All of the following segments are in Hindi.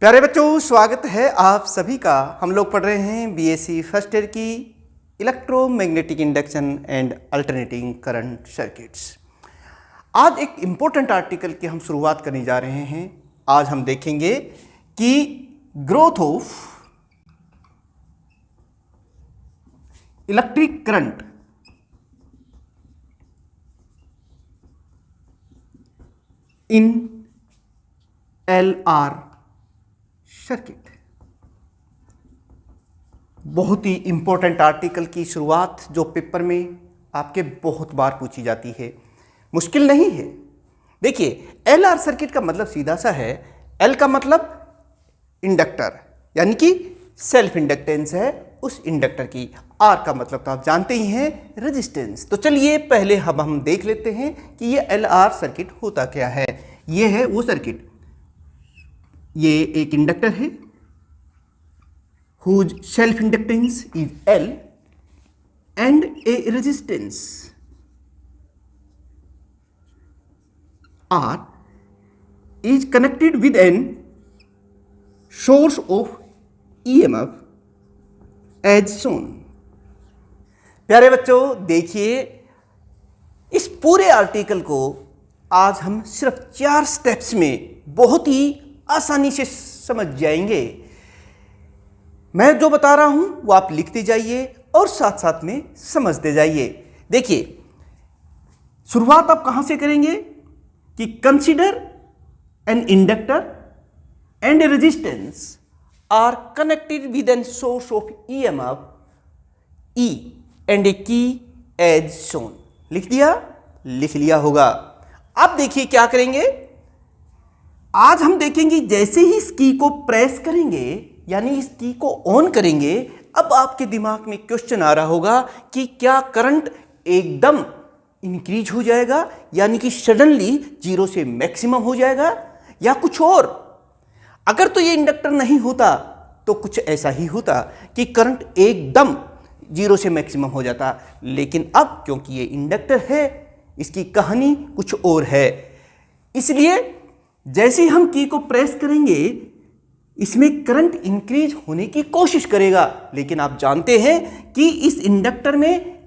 प्यारे बच्चों, स्वागत है आप सभी का। हम लोग पढ़ रहे हैं बीएससी फर्स्ट ईयर की electromagnetic induction and alternating current circuits. आज एक इम्पोर्टेंट आर्टिकल की हम शुरुआत करने जा रहे हैं। आज हम देखेंगे कि growth of electric current in LR circuit. बहुत ही इंपॉर्टेंट आर्टिकल की शुरुआत जो पेपर में आपके बहुत बार पूछी जाती है, मुश्किल नहीं है। देखिए, LR सर्किट का मतलब सीधा सा है। L का मतलब इंडक्टर यानी कि सेल्फ इंडक्टेंस है उस इंडक्टर की। R का मतलब तो आप जानते ही हैं, रेजिस्टेंस। तो चलिए पहले हम देख लेते हैं कि ये LR सर्किट होता क्या है। ये है वो सर्किट, ये एक इंडक्टर है whose self inductance is L and a resistance R is connected with an source of EMF as shown। प्यारे बच्चों, देखिए इस पूरे आर्टिकल को आज हम सिर्फ 4 स्टेप्स में बहुत ही आसानी से समझ जाएंगे। मैं जो बता रहा हूं वो आप लिखते जाइए और साथ साथ में समझते जाइए। देखिए, शुरुआत आप कहां से करेंगे कि consider an inductor and resistance are connected with an source of EMF E and a key as shown. लिख दिया? लिख लिया होगा। अब देखिए क्या करेंगे। आज हम देखेंगे जैसे ही इस की को प्रेस करेंगे यानी इस की को ऑन करेंगे, अब आपके दिमाग में क्वेश्चन आ रहा होगा कि क्या करंट एकदम इंक्रीज हो जाएगा यानी कि सडनली 0 से मैक्सिमम हो जाएगा या कुछ और। अगर तो ये इंडक्टर नहीं होता तो कुछ ऐसा ही होता कि करंट एकदम 0 से मैक्सिमम हो जाता। लेकिन अब क्योंकि ये इंडक्टर है, इसकी कहानी कुछ और है। इसलिए जैसे हम की को प्रेस करेंगे इसमें करंट इंक्रीज होने की कोशिश करेगा। लेकिन आप जानते हैं कि इस इंडक्टर में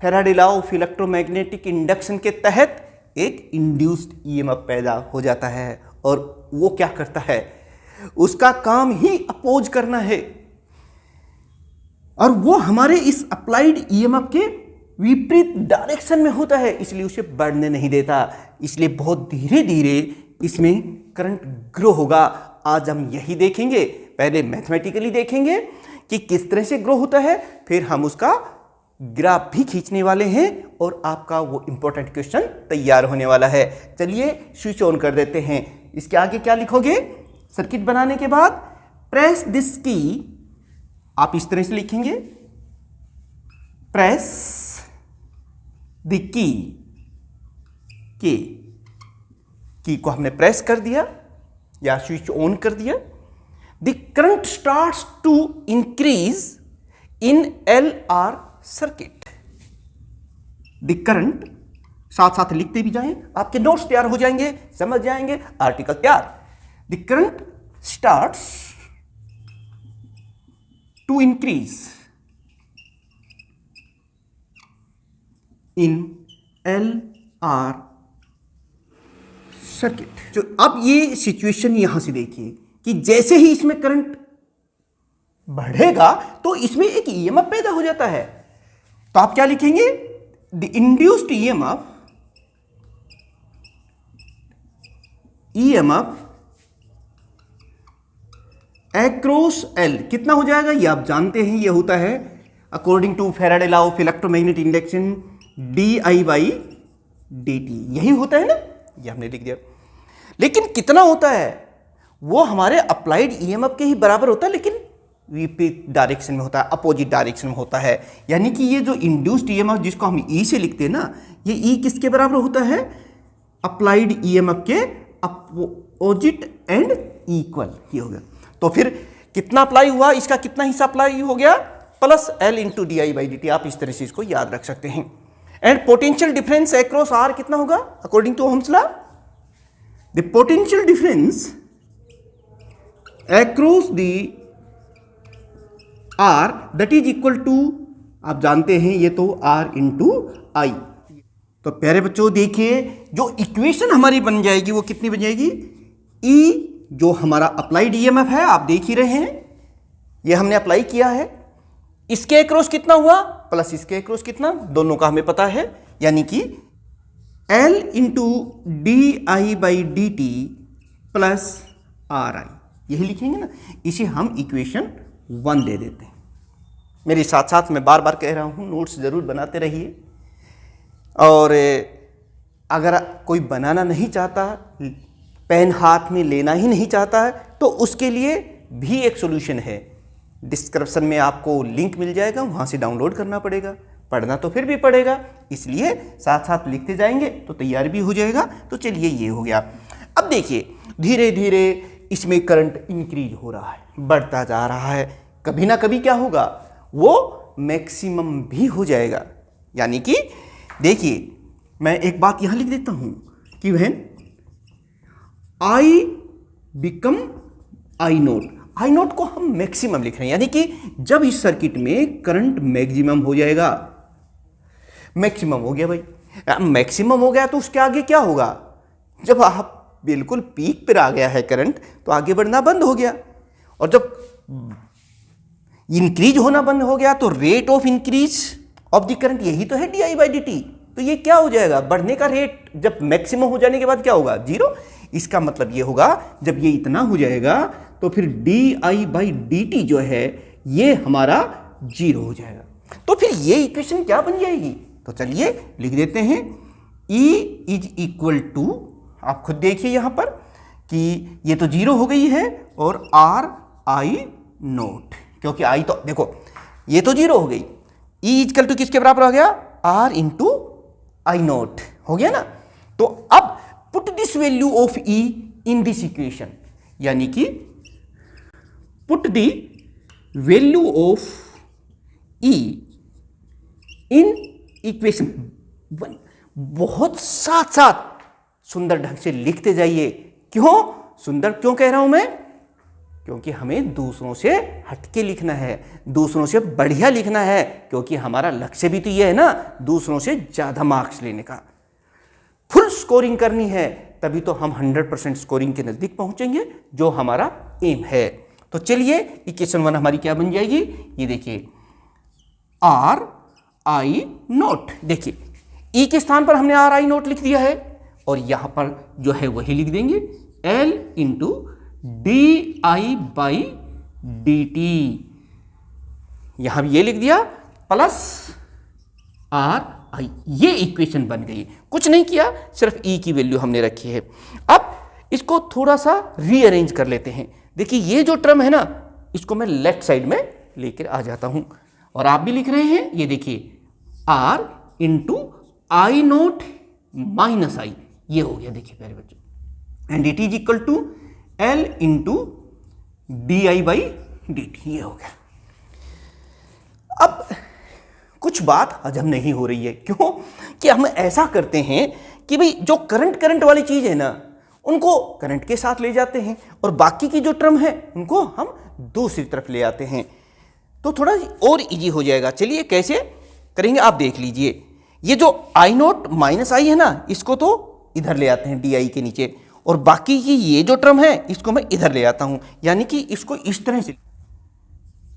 Faraday law of electromagnetic induction के तहत एक इंड्यूस्ड EMF पैदा हो जाता है। और वो क्या करता है, उसका काम ही अपोज करना है और वो हमारे इस अप्लाइड EMF के विपरीत डायरेक्शन में होता है, इसलिए उसे बढ़ने नहीं देता। इसलिए बहुत धीरे धीरे इसमें करंट ग्रो होगा। आज हम यही देखेंगे। पहले मैथमेटिकली देखेंगे कि किस तरह से ग्रो होता है, फिर हम उसका ग्राफ भी खींचने वाले हैं और आपका वो इंपॉर्टेंट क्वेश्चन तैयार होने वाला है। चलिए स्विच ऑन कर देते हैं। इसके आगे क्या लिखोगे? सर्किट बनाने के बाद प्रेस दिस की, आप इस तरह से लिखेंगे, प्रेस द की को हमने प्रेस कर दिया या स्विच ऑन कर दिया। The current starts to increase in LR circuit. The current, साथ साथ लिखते भी जाएं, आपके नोट्स तैयार हो जाएंगे, समझ जाएंगे, आर्टिकल तैयार। The current starts to increase in LR circuit. जो अब ये सिचुएशन यहां से देखिए कि जैसे ही इसमें करंट बढ़ेगा तो इसमें एक EMF पैदा हो जाता है। तो आप क्या लिखेंगे? The induced EMF across L कितना हो जाएगा? ये आप जानते हैं, ये होता है according to Faraday law of electromagnetic induction di/dt। यही होता है ना, ये हमने लिख दिया। लेकिन कितना होता है वो हमारे अप्लाइड EMF के ही बराबर होता है, लेकिन विपरीत डायरेक्शन में होता है, अपोजिट डायरेक्शन में होता है। यानी कि ये जो इंड्यूस्ड EMF जिसको हम E से लिखते हैं ना, ये E किसके बराबर होता है? अप्लाइड EMF के अपोजिट एंड इक्वल। ये हो गया। तो फिर कितना अप्लाई हुआ, इसका कितना हिस्सा अप्लाई हो गया? Plus L into di/dt। आप इस तरह से इसको याद रख सकते हैं। And potential difference across R कितना होगा according to Ohm's law? The potential difference across the r that is equal to, आप जानते हैं ये तो r इंटू आई। तो प्यारे बच्चों देखिए जो इक्वेशन हमारी बन जाएगी वो कितनी बन जाएगी, E जो हमारा अप्लाइड ईएमएफ है आप देख ही रहे हैं, ये हमने अप्लाई किया है, इसके अक्रॉस कितना हुआ प्लस इसके अक्रॉस कितना, दोनों का हमें पता है, यानी कि L into D I by D T plus are आई, यही लिखेंगे ना, इसे हम इक्वेशन 1 दे देते हैं। मेरे साथ साथ मैं बार बार कह रहा हूं नोट्स जरूर बनाते रहिए, और अगर कोई बनाना नहीं चाहता, पेन हाथ में लेना ही नहीं चाहता है, तो उसके लिए भी एक सोल्यूशन है, डिस्क्रिप्शन में आपको लिंक मिल जाएगा, वहाँ से डाउनलोड करना पड़ेगा, पढ़ना तो फिर भी पड़ेगा, इसलिए साथ साथ लिखते जाएंगे तो तैयार भी हो जाएगा। तो चलिए ये हो गया। अब देखिए धीरे धीरे इसमें करंट इंक्रीज हो रहा है, बढ़ता जा रहा है, कभी ना कभी क्या होगा वो मैक्सिमम भी हो जाएगा। यानी कि देखिए मैं एक बात यहां लिख देता हूं कि when I become I note को हम मैक्सिमम लिख रहे हैं, यानी कि जब इस सर्किट में करंट मैक्सिमम हो जाएगा, मैक्सिमम हो गया भाई, मैक्सिमम हो गया तो उसके आगे क्या होगा, जब आप बिल्कुल पीक पर आ गया है करंट तो आगे बढ़ना बंद हो गया, और जब इंक्रीज होना बंद हो गया तो rate of increase of the current, यही तो है D I by D T, तो ये क्या हो जाएगा, बढ़ने का रेट जब मैक्सिमम हो जाने के बाद क्या होगा, जीरो। इसका मतलब ये होगा जब ये इतना हो जाएगा तो फिर D I by D T जो है ये हमारा जीरो हो जाएगा। तो फिर ये इक्वेशन क्या बन जाएगी, तो चलिए लिख देते हैं, E इज इक्वल टू, आप खुद देखिए यहां पर कि ये तो जीरो हो गई है, और आर आई नोट, क्योंकि आई तो देखो ये तो जीरो हो गई, E इक्वल टू किसके बराबर हो गया, आर इंटू आई नोट हो गया ना। तो अब put this value of E in this equation, यानी कि put the value of E in equation 1, बहुत साथ साथ सुंदर ढंग से लिखते जाइए। क्यों सुंदर क्यों कह रहा हूं मैं, क्योंकि हमें दूसरों से हटके लिखना है, दूसरों से बढ़िया लिखना है, क्योंकि हमारा लक्ष्य भी तो ये है ना, दूसरों से ज़्यादा मार्क्स लेने का, फुल स्कोरिंग करनी है, तभी तो हम 100% स्कोरिंग के नज़दीक पहुंचेंगे, जो हमारा एम है। तो चलिए इक्वेशन 1 हमारी क्या बन जाएगी, ये देखिए आर आई नोट, देखिए ई के स्थान पर हमने आर आई नोट लिख दिया है, और यहां पर जो है वही लिख देंगे L into D I by D T, यहां भी ये लिख दिया प्लस आर आई, ये इक्वेशन बन गई, कुछ नहीं किया, सिर्फ E की वैल्यू हमने रखी है। अब इसको थोड़ा सा रीअरेंज कर लेते हैं। देखिए ये जो टर्म है ना, इसको मैं लेफ्ट साइड में लेकर आ जाता हूं, और आप भी लिख रहे हैं, ये देखिए R into I naught minus I, ये हो गया देखिए प्यारे बच्चों, and it is equal to L into D I by D T, ये हो गया। अब कुछ बात हजम नहीं हो रही है, क्यों कि हम ऐसा करते हैं कि भाई जो करंट वाली चीज है ना, उनको करंट के साथ ले जाते हैं, और बाकी की जो टर्म है उनको हम दूसरी तरफ ले आते हैं, तो थोड़ा और इजी हो जाएगा। चलिए कैसे करेंगे आप देख लीजिए, ये जो आई नोट माइनस आई है ना, इसको तो इधर ले आते हैं डी आई के नीचे, और बाकी की ये जो टर्म है इसको मैं इधर ले आता हूं, यानी कि इसको इस तरह से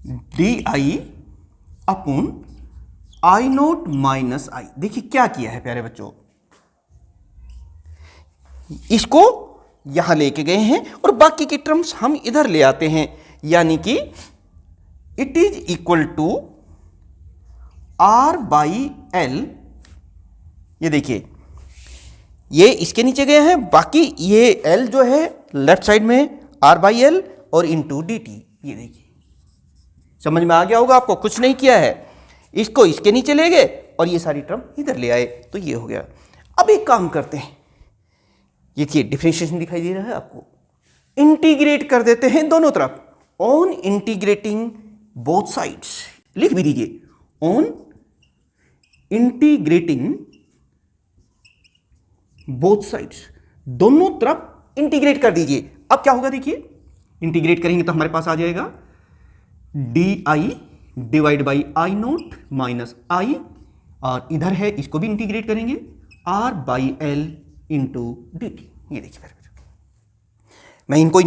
d i upon i naught minus i. देखिए क्या किया है प्यारे बच्चों, इसको यहां लेके गए हैं और बाकी की टर्म्स हम इधर ले आते हैं, यानी कि it is equal to R by L. ये देखिए ये इसके नीचे गए हैं, बाकी ये एल जो है लेफ्ट साइड में आर बाई एल और इंटू डी टी। ये देखिए समझ में आ गया होगा आपको, कुछ नहीं किया है, इसको इसके नीचे ले गए और ये सारी टर्म इधर ले आए, तो ये हो गया। अब एक काम करते हैं, ये देखिए डिफरेंशिएशन दिखाई दे रहा है आपको, इंटीग्रेट कर देते हैं दोनों तरफ। ऑन इंटीग्रेटिंग बोथ साइड्स, लिख भी दीजिए ऑन इंटीग्रेटिंग बोथ साइड्स, दोनों तरफ इंटीग्रेट कर दीजिए। अब क्या होगा देखिए, इंटीग्रेट करेंगे तो हमारे पास आ जाएगा d i divide by i naught minus i, और इधर है इसको भी इंटीग्रेट करेंगे r by L into d T. ये देखिए फिर मैं इनको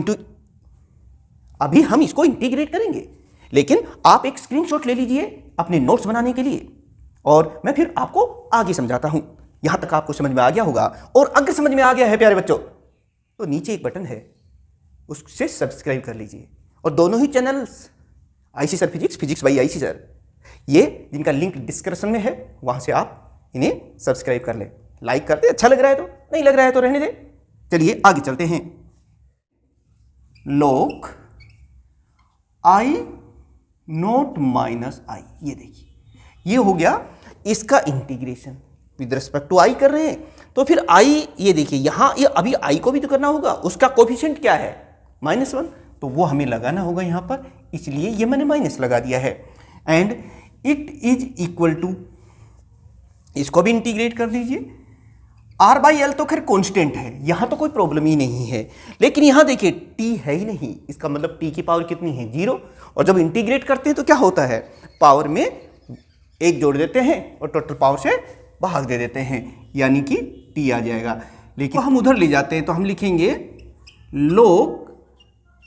अभी हम इसको इंटीग्रेट करेंगे, लेकिन आप एक स्क्रीनशॉट ले लीजिए अपने नोट्स बनाने के लिए, और मैं फिर आपको आगे समझाता हूं। यहां तक आपको समझ में आ गया होगा, और अगर समझ में आ गया है प्यारे बच्चों तो नीचे एक बटन है उससे सब्सक्राइब कर लीजिए, और दोनों ही channels IC sir physics, physics by IC sir, ये जिनका लिंक डिस्क्रिप्शन में है वहां से आप इन्हें सब्सक्राइब कर ले, लाइक कर दे। अच्छा लग रहा है तो, नहीं लग रहा है तो रहने दे। चलिए आगे चलते हैं। log I naught minus I, ये देखिए ये हो गया इसका इंटीग्रेशन विद रिस्पेक्ट टू आई कर रहे हैं, तो फिर आई ये देखिए यहां ये अभी आई को भी तो करना होगा, उसका कोफिशिएंट क्या है -1, तो वो हमें लगाना होगा यहां पर, इसलिए ये मैंने माइनस लगा दिया है। And it is equal to, इसको भी इंटीग्रेट कर दीजिए, आर बाई एल तो खैर कांस्टेंट है, यहां तो कोई प्रॉब्लम ही नहीं है, लेकिन यहां देखिए टी है ही नहीं, इसका मतलब टी की पावर कितनी है 0, और जब इंटीग्रेट करते हैं तो क्या होता है पावर में एक जोड़ देते हैं और टोटल पावर से भाग दे देते हैं, यानी कि टी आ जाएगा। लेकिन हम उधर ले जाते हैं तो हम लिखेंगे log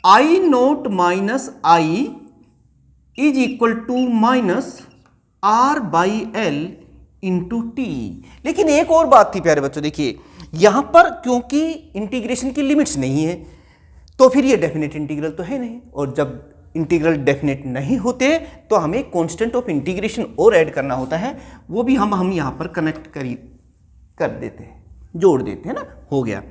I naught minus I is equal to minus R by L into T. लेकिन एक और बात थी प्यारे बच्चों, देखिए यहां पर क्योंकि इंटीग्रेशन की लिमिट्स नहीं है तो फिर ये डेफिनेट इंटीग्रल तो है नहीं, और जब इंटीग्रल डेफिनेट नहीं होते तो हमें कांस्टेंट ऑफ इंटीग्रेशन और ऐड करना होता है, वो भी हम यहां पर कनेक्ट कर देते हैं, जोड़ देते हैं ना, हो गया।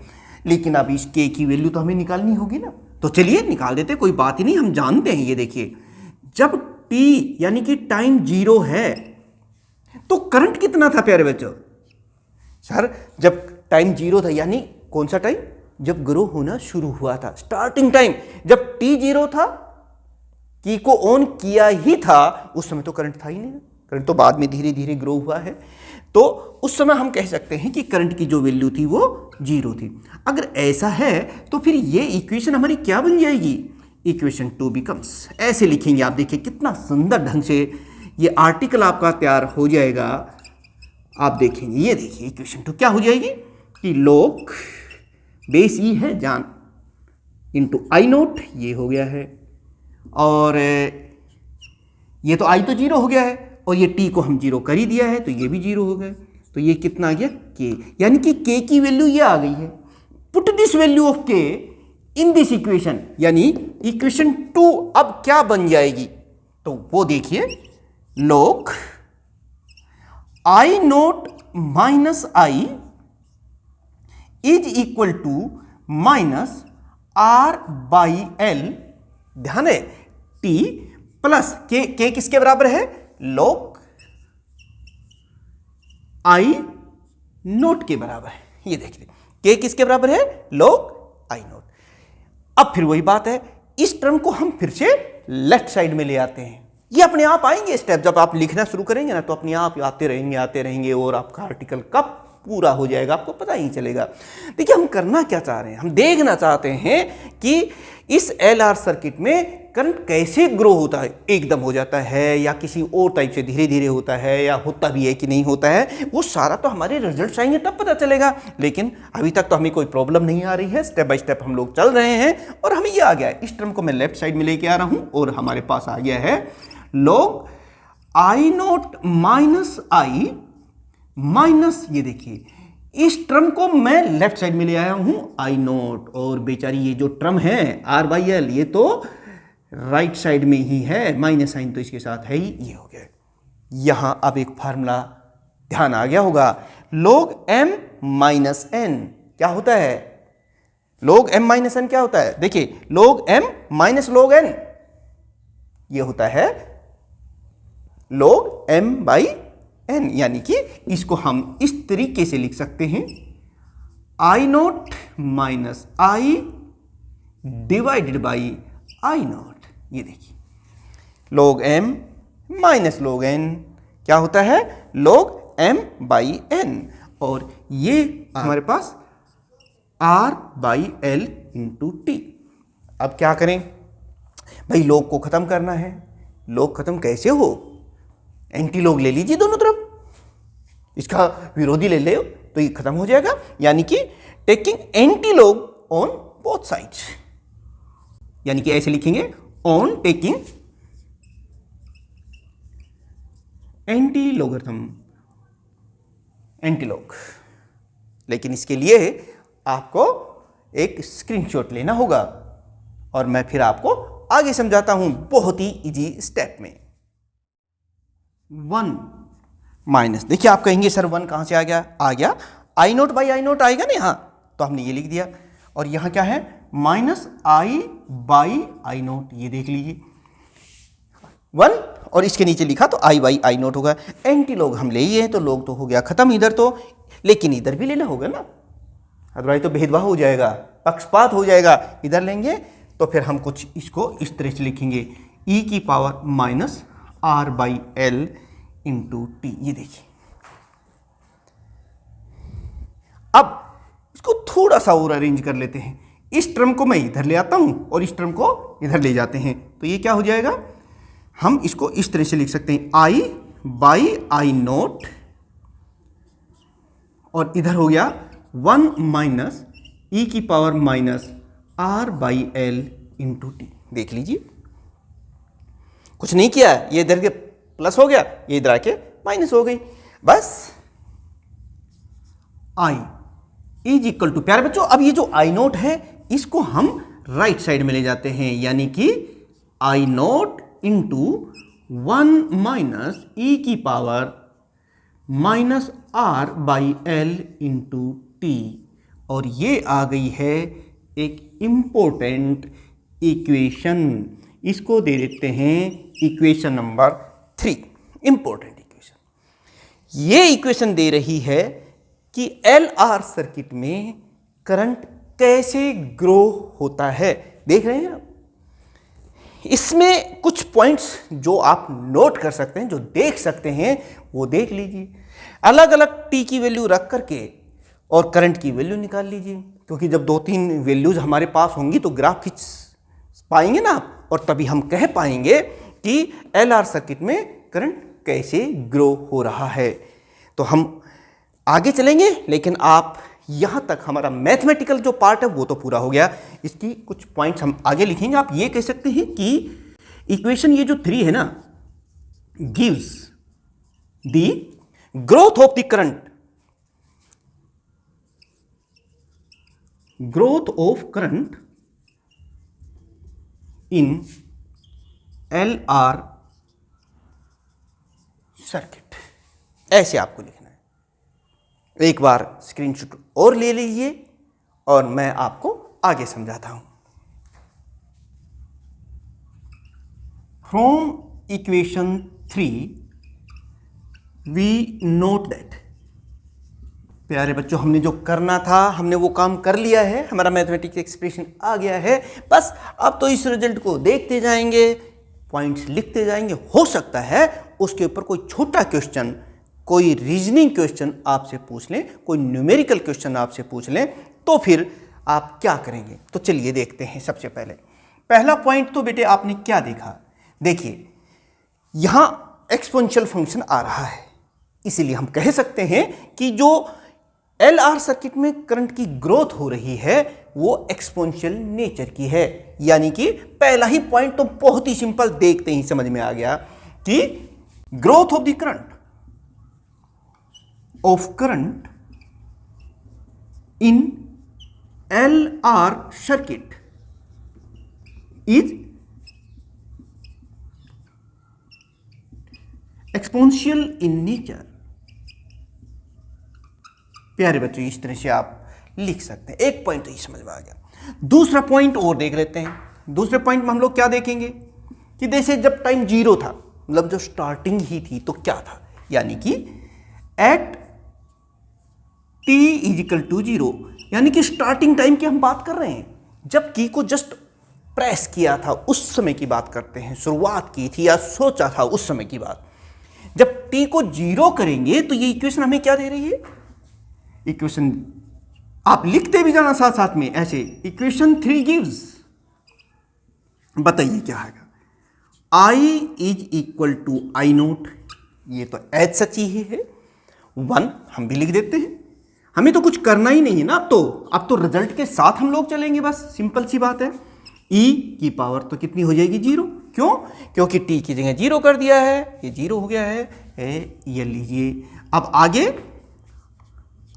लेकिन अब इस के की वैल्यू तो हमें निकालनी होगी ना, तो चलिए निकाल देते, कोई बात ही नहीं, हम जानते हैं। ये देखिए जब टी यानी कि टाइम 0 है तो करंट कितना था प्यारे बच्चों? सर जब टाइम 0 था यानी कौन सा टाइम? जब ग्रो होना शुरू हुआ था, स्टार्टिंग टाइम, जब टी 0 था, की को ऑन किया ही था, उस समय तो करंट था ही नहीं, करंट तो बाद में धीरे धीरे ग्रो हुआ है, तो उस समय हम कह सकते हैं कि करंट की जो वैल्यू थी वो 0 थी। अगर ऐसा है तो फिर ये इक्वेशन हमारी क्या बन जाएगी? इक्वेशन 2 बिकम्स, ऐसे लिखेंगे आप, देखिए कितना सुंदर ढंग से ये आर्टिकल आपका तैयार हो जाएगा। आप देखेंगे, ये देखिए इक्वेशन 2 क्या हो जाएगी कि log बेस ई है जान इंटू आई नोट, ये हो गया है, और ये तो आई तो 0 हो गया है, और ये टी को हम 0 कर ही दिया है तो ये भी 0 हो गया, तो ये कितना आ गया के, यानी कि के की वैल्यू ये आ गई है। Put this value of K in this equation, यानी इक्वेशन 2 अब क्या बन जाएगी, तो वो देखिए log I naught minus I is equal to minus R by L, ध्यान है टी प्लस के किसके बराबर है? log आई नोट के बराबर है। ये देखिए के किसके बराबर है? log I note. अब फिर वही बात है, इस टर्म को हम फिर से लेफ्ट साइड में ले आते हैं, ये अपने आप आएंगे स्टेप, जब आप लिखना शुरू करेंगे ना तो अपने आप आते रहेंगे और आपका आर्टिकल कब पूरा हो जाएगा आपको पता ही चलेगा। देखिए हम करना क्या चाह रहे हैं, हम देखना चाहते हैं कि इस एलआर सर्किट में करंट कैसे ग्रो होता है, एकदम हो जाता है या किसी और टाइप से धीरे धीरे होता है, या होता भी है कि नहीं होता है, वो सारा तो हमारे रिजल्ट आएंगे तब पता चलेगा। लेकिन अभी तक तो हमें कोई प्रॉब्लम नहीं आ रही है, स्टेप बाय स्टेप हम लोग चल रहे हैं, और हमें ये आ गया है, इस टर्म को मैं लेफ्ट साइड में लेके आ रहा हूं, और हमारे पास आ गया है log I naught minus I minus, ये देखिए इस टर्म को मैं लेफ्ट साइड में ले आया हूं आई नोट, और बेचारी ये जो टर्म है आर बाई एल ये तो राइट साइड में ही है, माइनस साइन तो इसके साथ है ही, ये हो गया। यहां अब एक फार्मूला ध्यान आ गया होगा, log m माइनस n क्या होता है? log m माइनस n क्या होता है? देखिए log m minus log n ये होता है log m बाई n, यानी कि इसको हम इस तरीके से लिख सकते हैं i naught minus i divided by i naught. ये देखिए log m minus log n क्या होता है? log m बाई n, और ये हमारे पास r by l into T. अब क्या करें भाई, log को खत्म करना है। log खत्म कैसे हो, एंटी log ले लीजिए दोनों तरफ, इसका विरोधी ले ले तो ये खत्म हो जाएगा, यानी कि taking anti log on both sides, यानी कि ऐसे लिखेंगे on taking anti logarithm anti log। लेकिन इसके लिए आपको एक स्क्रीनशॉट लेना होगा और मैं फिर आपको आगे समझाता हूं बहुत ही इजी स्टेप में। 1 माइनस, देखिए आप कहेंगे सर 1 कहां से आ गया, आई नोट बाई आई नोट आएगा ना यहां, तो हमने ये लिख दिया, और यहां क्या है minus I by i naught, ये देख लीजिए 1 और इसके नीचे लिखा तो आई बाई आई नोट होगा। एंटी log हम ले ही हैं तो log तो हो गया खत्म इधर तो, लेकिन इधर भी लेना होगा ना, अदरवाइज तो भेदभाव हो जाएगा, पक्षपात हो जाएगा। इधर लेंगे तो फिर हम कुछ इसको इस तरह से लिखेंगे e की power minus R by L into T, ये देखिए। अब इसको थोड़ा सा और अरेंज कर लेते हैं, इस टर्म को मैं इधर ले आता हूं और इस टर्म को इधर ले जाते हैं, तो ये क्या हो जाएगा, हम इसको इस तरह से लिख सकते हैं आई बाई आई नोट, और इधर हो गया 1 माइनस ई की power minus R by L into T. देख लीजिए कुछ नहीं किया, ये इधर के प्लस हो गया, ये इधर आके माइनस हो गई, बस आई इज इक्वल टू, प्यारे बच्चों अब ये जो आई नोट है इसको हम राइट साइड में ले जाते हैं, यानी कि आई नोट इंटू 1 माइनस ई की power minus R by L into T, और ये आ गई है एक इंपॉर्टेंट इक्वेशन, इसको दे देते हैं इक्वेशन नंबर 3, इंपॉर्टेंट इक्वेशन। ये इक्वेशन दे रही है कि एल आर सर्किट में करंट कैसे ग्रो होता है, देख रहे हैं आप। इसमें कुछ पॉइंट्स जो आप नोट कर सकते हैं, जो देख सकते हैं वो देख लीजिए। अलग अलग टी की वैल्यू रख करके और करंट की वैल्यू निकाल लीजिए, क्योंकि जब 2-3 वैल्यूज हमारे पास होंगी तो ग्राफ खींच पाएंगे ना आप, और तभी हम कह पाएंगे कि एल आर सर्किट में करंट कैसे ग्रो हो रहा है। तो हम आगे चलेंगे, लेकिन आप यहाँ तक हमारा मैथमेटिकल जो पार्ट है वो तो पूरा हो गया, इसकी कुछ पॉइंट्स हम आगे लिखेंगे। आप ये कह सकते हैं कि इक्वेशन ये जो 3 है ना, gives the growth of the current, growth of current in L R circuit, ऐसे आपको लिखना है। एक बार स्क्रीनशॉट और ले लीजिए और मैं आपको आगे समझाता हूं। From equation 3 we note that, प्यारे बच्चों हमने जो करना था हमने वो काम कर लिया है, हमारा मैथमेटिक्स एक्सप्रेशन आ गया है, बस अब तो इस रिजल्ट को देखते जाएंगे, पॉइंट्स लिखते जाएंगे। हो सकता है उसके ऊपर कोई छोटा क्वेश्चन, कोई रीजनिंग क्वेश्चन आपसे पूछ लें, कोई न्यूमेरिकल क्वेश्चन आपसे पूछ लें, तो फिर आप क्या करेंगे। तो चलिए देखते हैं। सबसे पहले पहला पॉइंट तो बेटे आपने क्या देखा, देखिए यहां एक्सपोनेंशियल फंक्शन आ रहा है, इसीलिए हम कह सकते हैं कि जो एल आर सर्किट में करंट की ग्रोथ हो रही है वो एक्सपोनेंशियल नेचर की है। यानी कि पहला ही पॉइंट तो बहुत ही सिंपल, देखते ही समझ में आ गया कि growth of the current in L R circuit is exponential in nature. प्यारे बच्चों इस तरह से आप लिख सकते हैं। एक पॉइंट तो ये समझ में आ गया। दूसरा पॉइंट और देख लेते हैं। दूसरे पॉइंट में हम लोग क्या देखेंगे कि जैसे जब टाइम 0 था, मतलब जो स्टार्टिंग ही थी, तो क्या था, यानी कि एट t इजिकल टू 0, यानी कि स्टार्टिंग टाइम की हम बात कर रहे हैं, जब की को जस्ट प्रेस किया था उस समय की बात करते हैं, शुरुआत की थी या सोचा था उस समय की बात। जब t को 0 करेंगे तो ये इक्वेशन हमें क्या दे रही है, इक्वेशन आप लिखते भी जाना साथ साथ में ऐसे, इक्वेशन 3 गिव्स बताइए क्या है, I is equal to I naught, ये तो एज सच ही है, 1 हम भी लिख देते हैं, हमें तो कुछ करना ही नहीं है ना। अब तो रिजल्ट के साथ हम लोग चलेंगे, बस सिंपल सी बात है। e की पावर तो कितनी हो जाएगी 0, क्यों? क्योंकि t की जगह 0 कर दिया है, ये 0 हो गया है। ये लीजिए, अब आगे,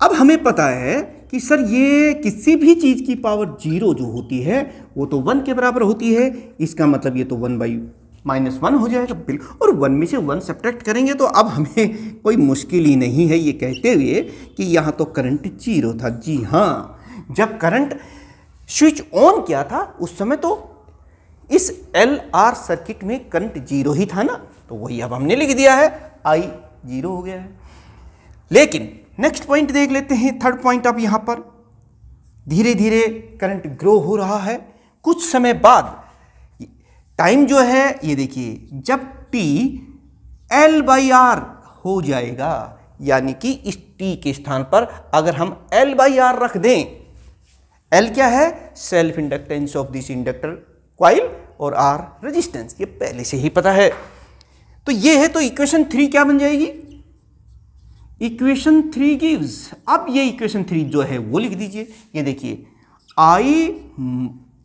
अब हमें पता है कि सर ये किसी भी चीज की पावर 0 जो होती है वो तो 1 के बराबर होती है, इसका मतलब ये तो 1/-1 हो जाएगा बिल्कुल, और 1 में से 1 सब्ट्रैक्ट करेंगे तो अब हमें कोई मुश्किल ही नहीं है ये कहते हुए कि यहाँ तो करंट 0 था। जी हाँ, जब करंट स्विच ऑन किया था उस समय तो इस LR सर्किट में करंट 0 ही था ना, तो वही अब हमने लिख दिया है, I 0 हो गया है। लेकिन नेक्स्ट पॉइंट देख लेते हैं, थर्ड पॉइंट। अब यहां पर धीरे धीरे करंट ग्रो हो रहा है, कुछ समय बाद टाइम जो है ये देखिए, जब t L/R हो जाएगा, यानी कि इस t के स्थान पर अगर हम L/R रख दें, L क्या है? Self inductance of this inductor coil, और R रेजिस्टेंस, ये पहले से ही पता है। तो ये है, तो इक्वेशन 3 क्या बन जाएगी? इक्वेशन 3 गिव्स, अब ये इक्वेशन 3 जो है वो लिख दीजिए। ये देखिए, I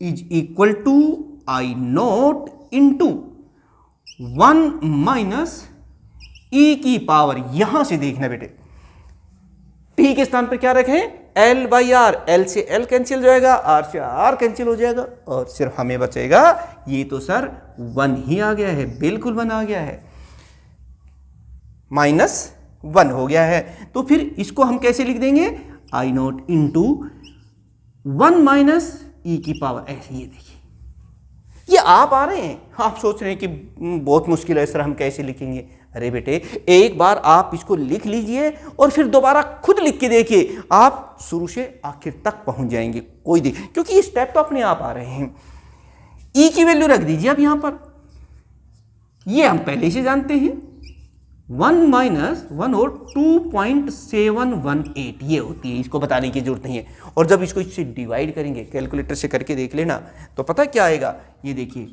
is equal to I naught into 1 minus e की पावर, यहां से देखना बेटे, t के स्थान पर क्या रखें? L/R, L से L कैंसिल हो जाएगा, R से R कैंसिल हो जाएगा, और सिर्फ हमें बचेगा, ये तो सर 1 ही आ गया है, बिल्कुल 1 आ गया है, -1 हो गया है। तो फिर इसको हम कैसे लिख देंगे? आई नोट इंटू 1 माइनस ई की पावर, ऐसे। ये देखिए, ये आप आ रहे हैं, आप सोच रहे हैं कि बहुत मुश्किल है सर, हम कैसे लिखेंगे? अरे बेटे, एक बार आप इसको लिख लीजिए और फिर दोबारा खुद लिख के देखिए, आप शुरू से आखिर तक पहुंच जाएंगे। कोई देख, क्योंकि ये स्टेप तो अपने आप आ रहे हैं। ई की वैल्यू रख दीजिए अब यहां पर, ये हम पहले से जानते हैं, 1 माइनस 1 और 2.718 ये होती है, इसको बताने की जरूरत नहीं है। और जब इसको इससे डिवाइड करेंगे, कैलकुलेटर से करके देख लेना, तो पता क्या आएगा? ये देखिए,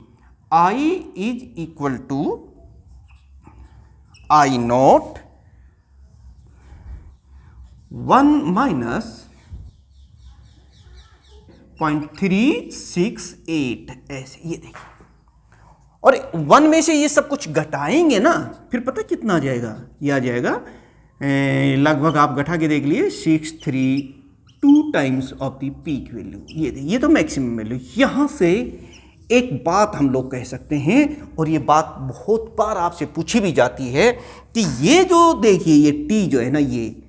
I is equal to I naught 1 minus 0.368, ऐसे। ये देखिए, और 1 में से ये सब कुछ घटाएंगे ना, फिर पता कितना आ जाएगा? ये आ जाएगा लगभग, आप घटा के देख लिए, 632 times of the peak value. ये तो मैक्सिमम वैल्यू। यहाँ से एक बात हम लोग कह सकते हैं, और ये बात बहुत बार आपसे पूछी भी जाती है, कि ये जो देखिए, ये t जो है ना, ये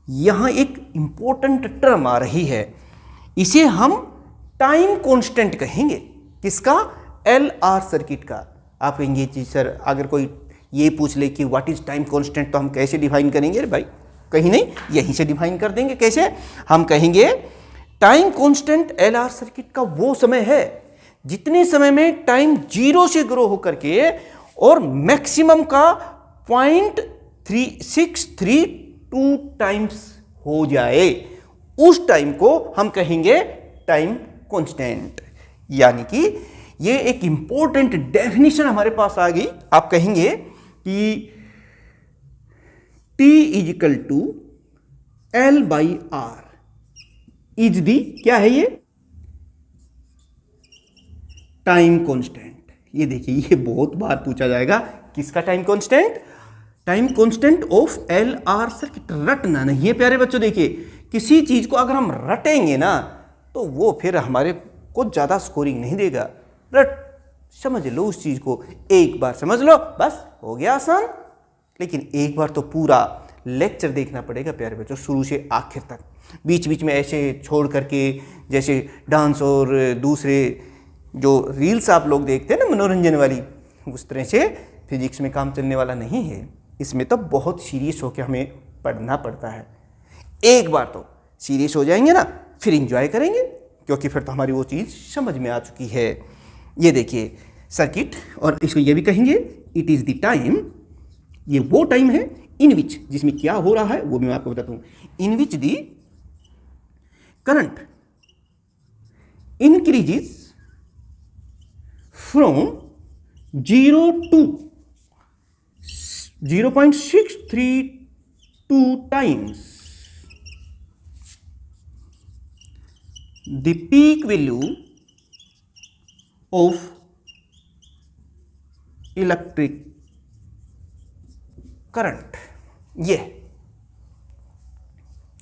यहाँ एक इंपॉर्टेंट टर्म आ रही है, इसे हम टाइम कांस्टेंट कहेंगे। किसका? LR सर्किट का। आप कहेंगे जी सर, अगर कोई ये पूछ ले कि व्हाट इज टाइम कांस्टेंट, तो हम कैसे डिफाइन करेंगे? अरे भाई, कहीं नहीं, यहीं से डिफाइन कर देंगे। कैसे? हम कहेंगे टाइम कांस्टेंट LR सर्किट का वो समय है जितने समय में टाइम 0 से ग्रो होकर के और मैक्सिमम का 0.3632 टाइम्स हो जाए, उस टाइम को हम कहेंगे टाइम कांस्टेंट। यानी कि ये एक इंपॉर्टेंट डेफिनेशन हमारे पास आ गई। आप कहेंगे कि T is equal to L/R is the, क्या है ये? Time constant. ये देखिए, ये बहुत बार पूछा जाएगा, किसका time constant? Time constant of LR circuit. रटना नहीं है प्यारे बच्चों। देखिए, किसी चीज को अगर हम रटेंगे ना, तो वो फिर हमारे को ज्यादा स्कोरिंग नहीं देगा। रट, समझ लो उस चीज को, एक बार समझ लो, बस हो गया आसान। लेकिन एक बार तो पूरा लेक्चर देखना पड़ेगा प्यारे बच्चों, शुरू से आखिर तक। बीच बीच में ऐसे छोड़ करके, जैसे डांस और दूसरे जो रील्स आप लोग देखते हैं ना मनोरंजन वाली, उस तरह से फिजिक्स में काम चलने वाला नहीं है। इसमें तो बहुत सीरियस होकर हमें पढ़ना पड़ता है। एक बार तो सीरियस हो जाएंगे ना, फिर इंजॉय करेंगे, क्योंकि फिर तो हमारी वो चीज़ समझ में आ चुकी है। ये देखिए सर्किट, और इसको ये भी कहेंगे इट इज़ द टाइम, ये वो टाइम है इन विच, जिसमें क्या हो रहा है वो मैं आपको बताता हूँ। In which the current increases from 0 to 0.632 times the peak value of electric current. ये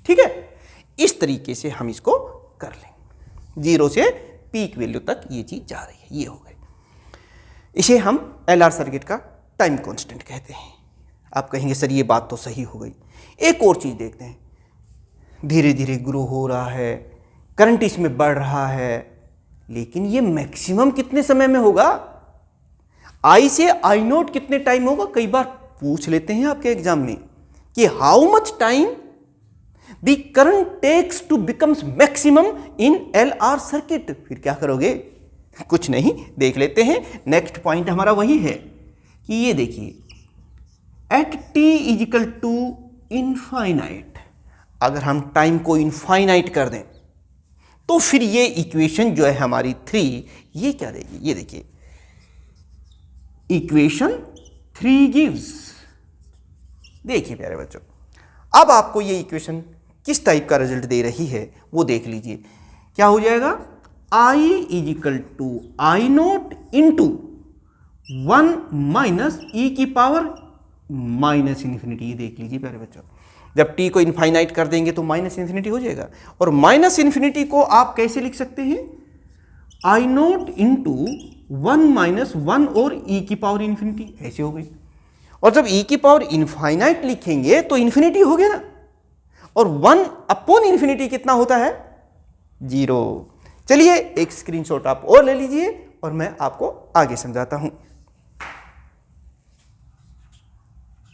ठीक है, इस तरीके से हम इसको कर लेंगे। 0 से पीक वैल्यू तक ये चीज जा रही है, ये हो गई। इसे हम एलआर सर्किट का टाइम कांस्टेंट कहते हैं। आप कहेंगे सर ये बात तो सही हो गई, एक और चीज देखते हैं। धीरे धीरे ग्रो हो रहा है, करंट इसमें बढ़ रहा है, लेकिन ये मैक्सिमम कितने समय में होगा? आई से आई नोट कितने टाइम होगा? कई बार पूछ लेते हैं आपके एग्जाम में कि how much time the current takes to becomes maximum in LR circuit. फिर क्या करोगे? कुछ नहीं, देख लेते हैं। नेक्स्ट पॉइंट हमारा वही है कि ये देखिए, at T is equal to infinite, अगर हम टाइम को इनफाइनाइट कर दें तो फिर ये इक्वेशन जो है हमारी 3, ये क्या देगी? ये देखिए, इक्वेशन 3 गिव्स, देखिए प्यारे बच्चों, अब आपको ये इक्वेशन किस टाइप का रिजल्ट दे रही है वो देख लीजिए। क्या हो जाएगा? I is equal to I naught into 1 minus ई की पावर माइनस इन्फिनिटी। देख लीजिए प्यारे बच्चों, जब t को इनफाइनाइट कर देंगे तो माइनस इन्फिनिटी हो जाएगा, और माइनस इन्फिनिटी को आप कैसे लिख सकते हैं? आई नोट इंटू 1 माइनस 1 और e की पावर इन्फिनिटी, ऐसे हो गई। और जब e की पावर इनफाइनाइट लिखेंगे तो इन्फिनिटी हो गया ना, और 1 अपॉन इन्फिनिटी कितना होता है? 0। चलिए एक स्क्रीनशॉट आप और ले लीजिए और मैं आपको आगे समझाता हूं।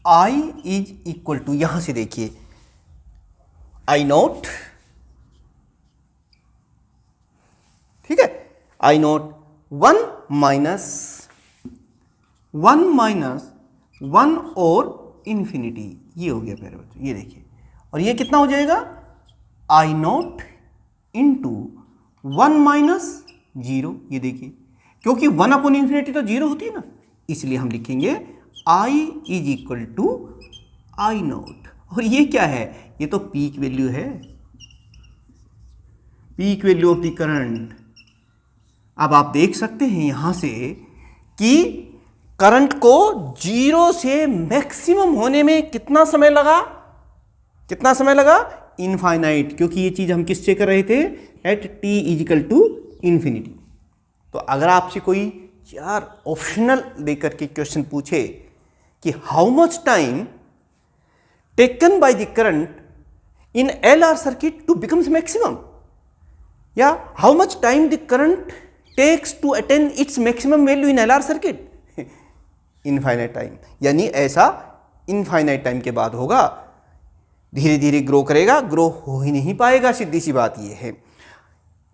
I इज इक्वल टू, यहां से देखिए, आई नोट, ठीक है, आई नोट 1 माइनस 1 और इन्फिनिटी, ये हो गया प्यारे बच्चों, ये देखिए। और ये कितना हो जाएगा? आई नोट इंटू 1 माइनस 0, ये देखिए, क्योंकि 1 अपॉन इन्फिनिटी तो 0 होती है ना, इसलिए हम लिखेंगे I is equal to I naught. और ये क्या है? ये तो पीक वैल्यू है, peak value of the current. अब आप देख सकते हैं यहां से कि करंट को 0 से मैक्सिमम होने में कितना समय लगा? कितना समय लगा? इनफाइनाइट, क्योंकि ये चीज हम किससे कर रहे थे? At T is equal to infinity. तो अगर आपसे कोई 4 ऑप्शनल देकर के क्वेश्चन पूछे कि how much time taken by the current in LR circuit to becomes maximum, या how much time the current takes to attain its maximum value in LR circuit, infinite time, यानी ऐसा इनफाइनाइट टाइम के बाद होगा। धीरे धीरे ग्रो करेगा, ग्रो हो ही नहीं पाएगा, सीधी सी बात ये है।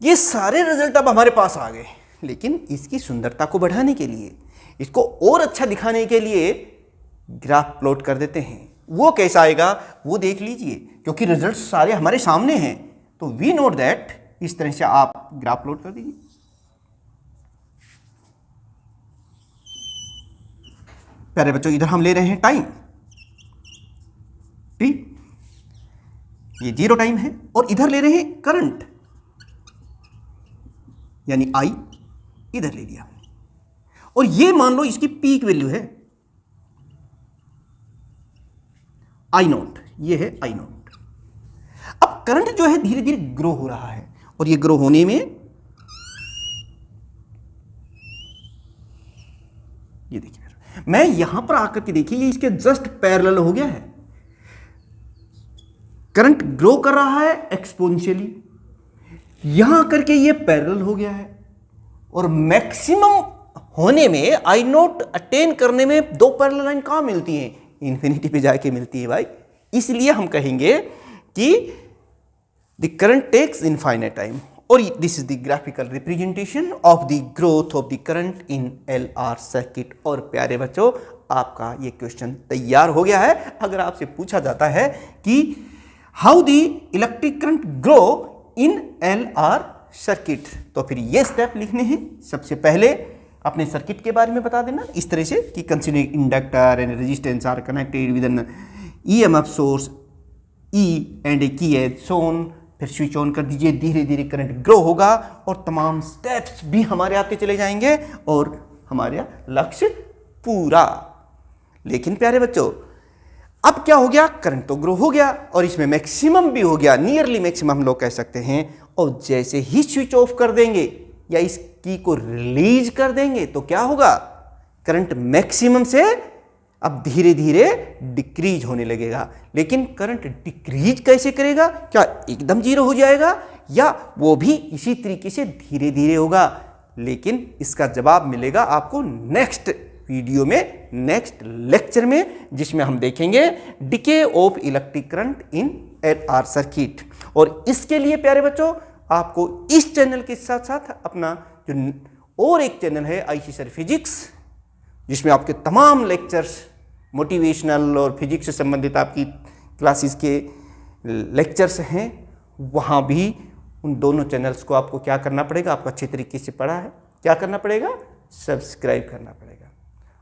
ये सारे रिजल्ट अब हमारे पास आ गए, लेकिन इसकी सुंदरता को बढ़ाने के लिए, इसको और अच्छा दिखाने के लिए ग्राफ प्लॉट कर देते हैं। वो कैसा आएगा वो देख लीजिए, क्योंकि रिजल्ट सारे हमारे सामने हैं। तो वी नोट दैट, इस तरह से आप ग्राफ प्लॉट कर दीजिए। प्यारे बच्चों, इधर हम ले रहे हैं टाइम t, ये 0 टाइम है, और इधर ले रहे हैं करंट, यानी I, इधर ले लिया, और ये मान लो इसकी पीक वैल्यू है आई नोट, ये है आई नोट। अब करंट जो है धीरे धीरे ग्रो हो रहा है, और ये ग्रो होने में, ये देखिए, मैं यहां पर आकर के देखिए, ये इसके जस्ट पैरेलल हो गया है। करंट ग्रो कर रहा है एक्सपोनेंशियली, यहां करके ये पैरेलल हो गया है, और मैक्सिमम होने में, आई नोट अटेन करने में 2 पैरेलल लाइन कहां मिलती हैं? इन्फिनिटी पे जाके मिलती है भाई। इसलिए हम कहेंगे कि the current takes infinite time, और this is the graphical representation of the growth of the current in LR circuit. और प्यारे बच्चों, आपका ये क्वेश्चन तैयार हो गया है। अगर आपसे पूछा जाता है कि how the electric current grow in LR circuit, तो फिर ये स्टेप लिखने हैं। सबसे पहले अपने सर्किट के बारे में बता देना इस तरह से कि considering inductor and resistance are connected with an EMF source E and a key as shown. फिर स्विच ऑन कर दीजिए, धीरे धीरे करंट ग्रो होगा और तमाम स्टेप्स भी हमारे आते चले जाएंगे और हमारा लक्ष्य पूरा। लेकिन प्यारे बच्चों, अब क्या हो गया, करंट तो ग्रो हो गया और इसमें मैक्सिमम भी हो गया, नियरली मैक्सिमम हम लोग कह सकते हैं। और जैसे ही स्विच ऑफ कर देंगे या इस की को रिलीज कर देंगे तो क्या होगा, करंट मैक्सिमम से अब धीरे धीरे डिक्रीज होने लगेगा। लेकिन करंट डिक्रीज कैसे करेगा, क्या एकदम जीरो हो जाएगा या वो भी इसी तरीके से धीरे धीरे होगा? लेकिन इसका जवाब मिलेगा आपको नेक्स्ट वीडियो में, नेक्स्ट लेक्चर में, जिसमें हम देखेंगे decay of electric current in R circuit. और इसके लिए प्यारे बच्चों आपको इस चैनल के साथ साथ अपना जो और एक चैनल है आईसी सर फिजिक्स, जिसमें आपके तमाम लेक्चर्स मोटिवेशनल और फिजिक्स से संबंधित आपकी क्लासेस के लेक्चर्स हैं, वहाँ भी उन दोनों चैनल्स को आपको क्या करना पड़ेगा, आपको अच्छे तरीके से पढ़ा है, क्या करना पड़ेगा, सब्सक्राइब करना पड़ेगा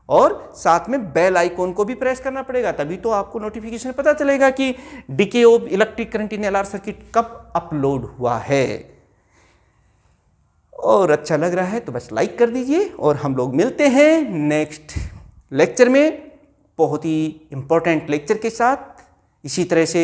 और साथ में बेल आइकॉन को भी प्रेस करना पड़ेगा। तभी तो आपको नोटिफिकेशन पता चलेगा कि decay of electric current in LR circuit कब अपलोड हुआ है। और अच्छा लग रहा है तो बस लाइक कर दीजिए और हम लोग मिलते हैं नेक्स्ट लेक्चर में बहुत ही इंपॉर्टेंट लेक्चर के साथ। इसी तरह से